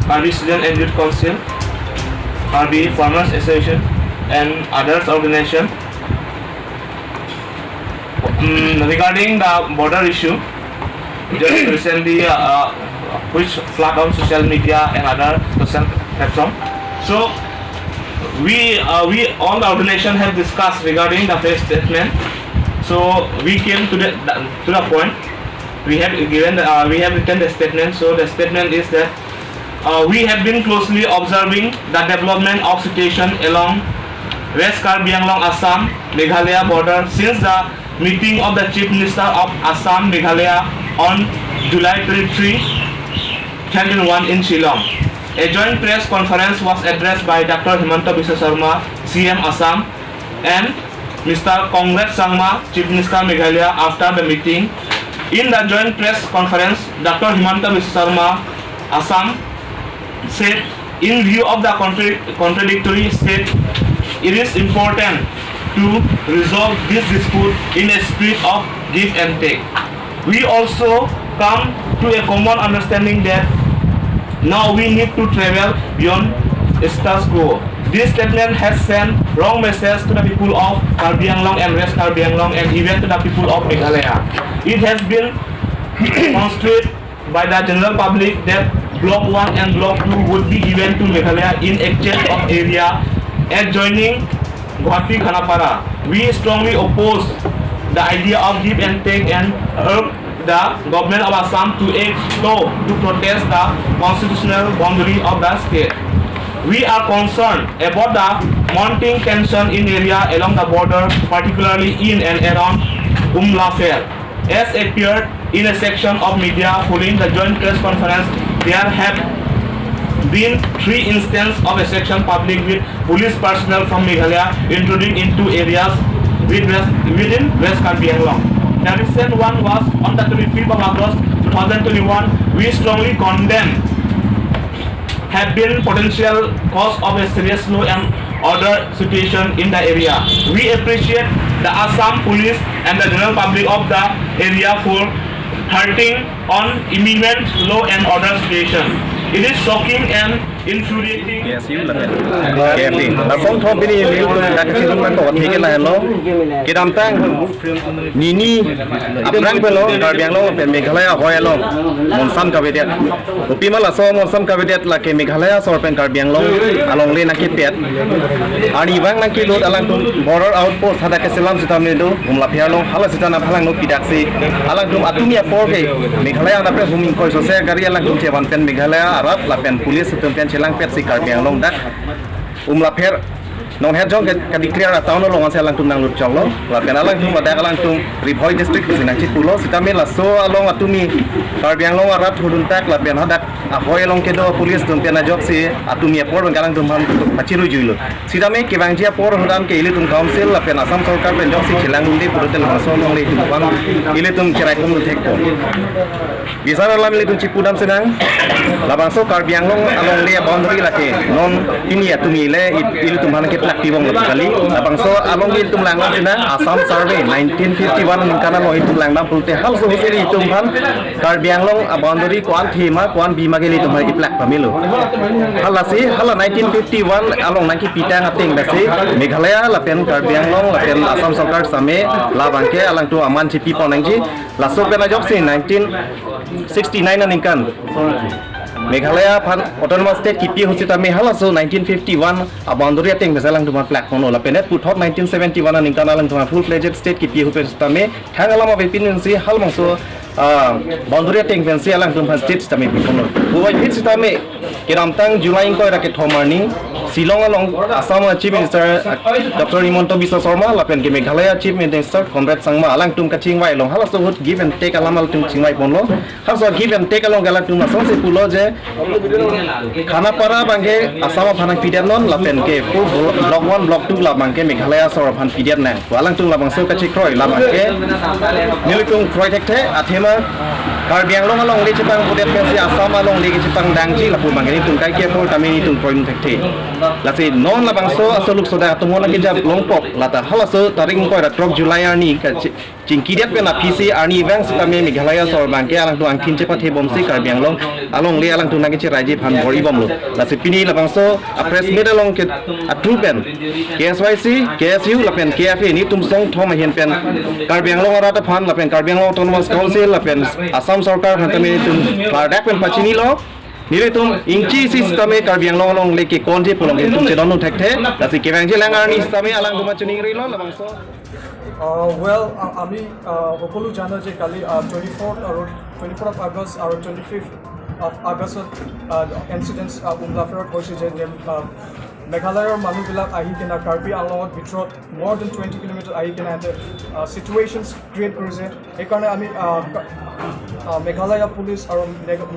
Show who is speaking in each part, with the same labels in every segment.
Speaker 1: Karbi Student and Youth Council, Karbi Farmers Association, and others organization. Regarding the border issue, just recently which flood on social media and other social platform. So we all the organization have discussed regarding the press statement. So we came to the point. We have written the statement. So the statement is that we have been closely observing the development of situation along West Karbi Anglong, Assam, Meghalaya border since the meeting of the Chief Minister of Assam, Meghalaya on July 23, 2021 in Shillong. A joint press conference was addressed by Dr. Himanta Biswa Sarma, CM Assam, and Mr. Kongrat Sangma, Chief Minister Meghalaya after the meeting. In the joint press conference, Dr. Himanta Biswa Sarma, Assam, said, in view of the contradictory state, it is important to resolve this dispute in a spirit of give and take. We also come to a common understanding that now we need to travel beyond status quo. This statement has sent wrong message to the people of Karbi Anglong and West Karbi Anglong and even to the people of Meghalaya. It has been construed by the general public that Block 1 and Block 2 would be given to Meghalaya in exchange of area adjoining Guwahati Khanapara. We strongly oppose the idea of give and take and urge the government of Assam to act to protest the constitutional boundary of the state. We are concerned about the mounting tension in area along the border, particularly in and around Umlafair. As appeared in a section of media following the joint press conference, there have been 3 instances of a section public with police personnel from Meghalaya intruding into areas within West Karbi Anglong. The recent one was on the 25th of August 2021. We strongly condemn have been potential cause of a serious law and order situation in the area. We appreciate the Assam police and the general public of the area for hurting on imminent law and order situation. It is shocking and infuriating.
Speaker 2: Yes, you look at it. The phone top in you that is not taken along. Get on tang Nini, a blank below, Garbiano, and Meghalaya, Hoyalo, on some caveat. The people are so on some caveat like a Meghalaya, Sorpen Karbianglong, along Lena Kipet. And Ivan Nakilo, Alantum, border outpost, Hadakasalam Sitamido, Umlapiano, Halasitana Palango Pidaxi, Alantum Atumia Porke, Meghalaya, the Presuming Koso, Garia Lantum Chevan Pen Meghalaya, Arab, Lapen Police, Tumpen Chelang Pet, Karbi Anglong, that Umlaper. Non head jong can declare a town along Salang to Nangu Cholo, Lapenalang to Madalang to Ripoy district in Achipulo, Sitamela, so along Atumi, Karbi Anglong, Arab, Huduntak, Lapenhadak, Ahoy along Kedo, Police, Tumpena Joxi, Atumi, Port, and Galang to Machiru Julu. Sitame, Kivangia, Port, Hudan, Ilitum Council, Lapena, some sort of Joxi, Chilangundi, Purutel, so long to one, Ilitum cheraikom thekthe. Bisara Lamilitum Chipudam Sedang, Labanso, Karbi Anglong, along the boundary like non Inia to Mile, Ilitum Hanaki. Aktivong kali, abang so abang itu melanglang sina Assam Survey 1951 ningkana lo itu melanglang pulte hal so husiri itu kan Karbi Anglong abandori kuan thema kuan bima geli itu mai iplak pamilu halasi hala 1951 along nangki pitang ating dasi Meghalaya lapen Karbi Anglong lapen Assam Sarkar same labangke alang tu aman cipi ponangji lasok pena job si 1969 ningkan Meghalaya Autonomous State kipi husita mehala so 1951 aboundary ating mesalang tuma platform la penet put hot 1971 ning tanalang tuma full fledged state kipi husita me hangalama vipinsi halmang so boundary ating pensi alang tuma state tame pipono buai hit sitame kiramtang July ko raket homarning Silong along Assam Chief Minister Dr. Himanta Biswa Sarma lapen ke Meghalaya Chief Minister Kongrat Sangma alang tum kaching wai long halas so give and take alamal tum chingwai ponlo halas give and take along galang tum asong se pulo je Khanapara bangke Assam phanang pidian non lapen ke block 1 block 2 la bangke Meghalaya sor phan pidian nang alang tum la bang so kachik kroi la bangke nilitung kroi thekthe athema Karbi Anglong along le chipang pudet pensi Assam along le chipang dangji la pu bangke tum kai ke por tamini tum kroi thekthe lasi non labang so asoluk soda tumon lagi jab longpok lata halaso taring ko ra trok July ni ka Jingkidiat pena PC Arni Events kami Meghalaya sor bangke alang tu angkin cepat hebom si Karbi Anglong along le alang tu nagi ceraji pan bori bom lo la sipini la bangso a press meet along ke a trupen KSYC KSU la pen KFA ni tum song thom hian pen Karbi Anglong ara ta phan la pen Karbi Anglong Autonomous Council la pen Assam sarkar phan tami tum dak pen pachini lo nile tum ingchi sisteme Karbi Anglong along le ke konje polong tum chedon nu thekthe la si kevang je langar ni sisteme alang tu machuni ri lo la bangso
Speaker 3: Well, আমি সকলো জানো যে কালি 24th of August আৰু 25th of August incidents উমলাফেৰত হৈছে যে মেঘালয়ৰ মানুহবিলাক আহি কিনে কাৰ্বি আংলঙত ভিতৰত more than 20 কিলোমিটাৰ আহি কিনে সিচুৱেশ্যনছ ক্ৰিয়েট কৰিছে সেইকাৰণে আমি মেঘালয় পুলিচ আৰু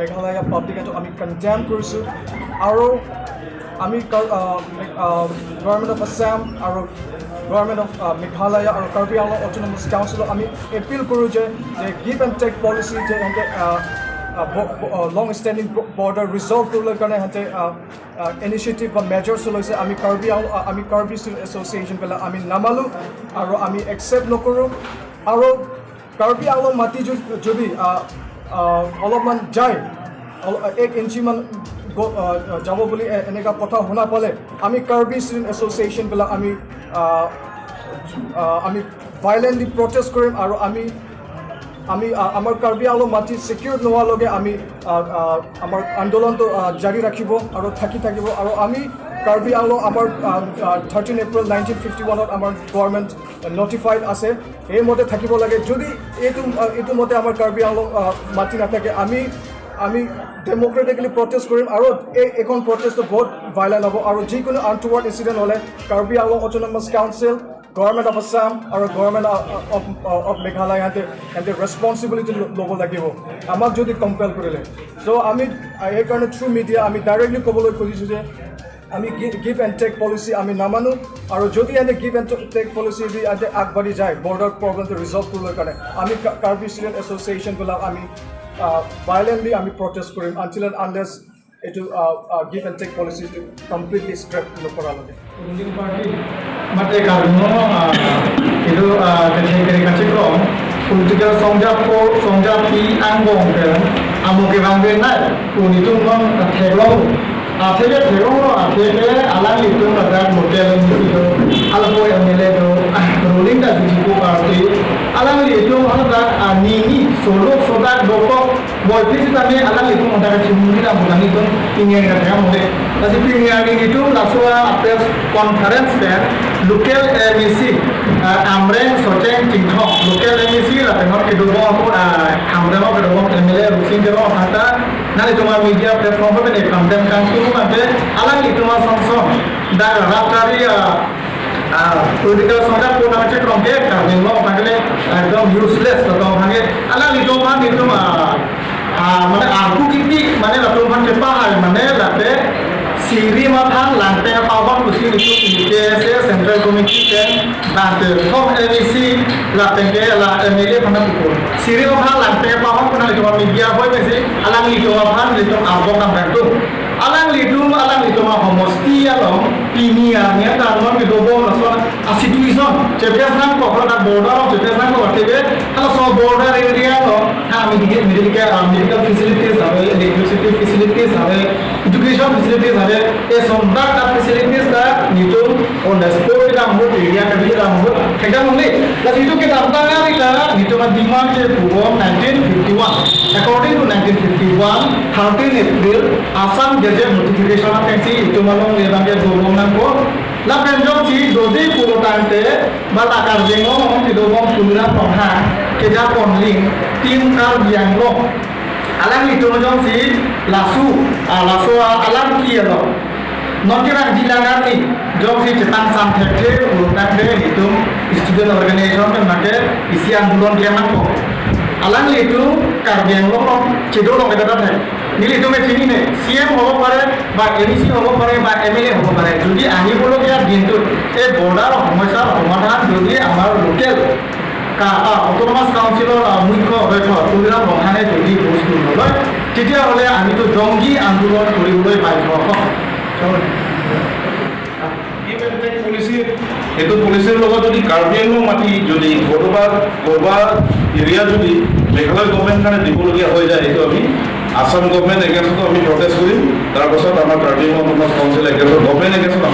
Speaker 3: মেঘালয় পাব্লিকটো আমি কণ্ডেম কৰিছোঁ আৰু আমি গভৰ্ণমেণ্ট অফ আছাম আৰু Government of Meghalaya or Karbi Anglong Autonomous Council, I mean, appeal kuru je give and take policy je long-standing border resolve kuru karne hante initiative or measures loise. I mean, Karbi Student Association bela I mean namalu, aro I mean accept no kuru, aro Karbi Anglong mati jodi অলপমান যায় 1 inch মান যাব বুলি এনেকা কথা শুনা পালে আমি কাৰ্বি ষ্টুডেণ্ট এছ'চিয়েশ্যন বিলাক আমি ভাইলেণ্টলি প্ৰটেষ্ট কৰিম আৰু আমি আমাৰ কাৰ্বি আংলং মাটি ছিকিউৰ নোহোৱালৈকে আমি আমাৰ আন্দোলনটো জাৰি ৰাখিব আৰু থাকিব আৰু আমি কাৰ্বি আংলং আমাৰ 13 এপ্ৰিল 1951ত আমাৰ গভৰ্ণমেণ্ট নটিফাইড আছে এই মতে থাকিব লাগে যদি এইটো মতে আমাৰ কাৰ্বি আংলং মাটি নাথাকে আমি ডেমক্ৰেটিকলি প্ৰটেষ্ট কৰিম আৰু এইখন প্ৰটেষ্টটো বহুত ভাইলেণ্ট হ'ব আৰু যিকোনো আনটুৱাৰ্ড ইনচিডেণ্ট হ'লে Karbi Anglong autonomous council government of Assam আৰু গভৰ্ণমেণ্ট অফ মেঘালয় সিহঁতে ৰেছপনচিবিলিটি ল'ব লাগিব আমাক যদি কম্পেল কৰিলে চ' আমি সেইকাৰণে থ্ৰু মিডিয়া আমি ডাইৰেক্টলি ক'বলৈ খুজিছোঁ যে আমি গিভ এণ্ড টেক পলিচি আমি নামানো আৰু যদি এনে গিভ এণ্ড টেক পলিচি যদি আগবাঢ়ি যায় বৰ্ডাৰ প্ৰব্লেমটো ৰিজল্ভ কৰিবলৈ কাৰণে আমি কাৰ্বি ষ্টুডেণ্ট এছ'চিয়েশ্যনবিলাক আমি violently আমি protest কৰিম until and unless it give and take policies to completely scrap lokoralode
Speaker 4: ruling party mate karno itu ketika kachikrom political songjap pi angbong ke amoke bangbe nai unitung mon theglong athege thegong athege alang itung adak model itu albo MLA do ruling da jiku party alang itung adak nini solo sodak doko boy pisi tame alang itung adak chimuni da budani ton ingin kata mode tapi ingin itu langsung press conference kan local MEC amreng soceng tingthok local MEC la tengok kedobo aku amreng kedobo MLA rusin kero kata nari cuma media platform pe ne content kan tu mate alang itu mah song da raptari political songjap ko na che krong ke karne lo pagale ekdom useless to bhange alang itu মানে aku kiti মানে la tuhan ke pahal মানে late siri mathang lante pawon pusi itu KAAC central committee ke bante from MEC la tenge la MLA phana pukul siri mathang lante pawon kuna itu media boy besi alang itu mathang itu abok kam tu alang itu mah homosti along pinia nya tanam ke dobo naso situation chepes nang ko na border chepes nang ko tebe ala so border area lo ha medical facilities have electricity facilities have education facilities have e sondak ta facilities ta nito on the sport ka mo area ka bi ra mo thega mo le la itu ke damta na ita nito ma demand ke pugo 1951 according to 1951 13 April Assam Gazette notification of taxi itu malong lebang ke gobongan ko la penjong si dodi purutante bata karjengo ti dobong pulna pongha ke ja ponling Team Karbi Anglong alang itu majong si lasu alang kielo nokirang dilangan ni jong si cetang sam thekthe urutante itu student organization ke make isi andolon kiaman ko alang itu Karbi Anglong cidolong ke dapat Neel itu মেচিনি নে CM হ'ব পাৰে বা MEC হ'ব পাৰে বা MLA হ'ব পাৰে যদি আহিবলগীয়া দিনটোত এই বৰ্ডাৰ সমস্যাৰ সমাধান যদি আমাৰ লোকেল অটোনমাছ কাউন্সিলৰ মুখ্য অধ্যক্ষ তুলিৰাম ৰহানে যদি বস্তু নলয় তেতিয়াহ'লে আমিতো জংগী আন্দোলন কৰিবলৈ বাধ্য হ'ম। পলিচি
Speaker 5: এইটো পলিচিৰ লগত যদি কাৰ্বি আংলং মাটি যদি ক'ৰবাত এৰিয়া যদি মেঘালয় গভৰ্ণমেণ্ট কাৰণে দিবলগীয়া হৈ যায় সেইটো আমি আসাম গভৰ্ণমেণ্ট এগেইনষ্টতো আমি প্ৰটেষ্ট কৰিম তাৰপাছত আমাৰ Karbi Anglong autonomous council against government এগেইনষ্টত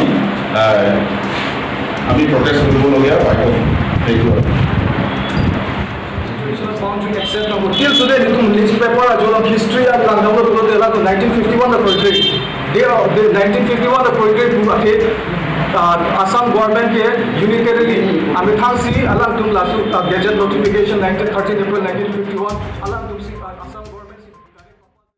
Speaker 5: আমি প্ৰটেষ্ট কৰিবলগীয়া পাই সেইটো
Speaker 3: Till today, the newspaper as well of history and Langaur Puro 1951 the portrait. They 1951 the portrait Assam government K unitarily Amithansi Alam Tum Lasu Gazette notification 1913 April 1951 Alam Tum Si Assam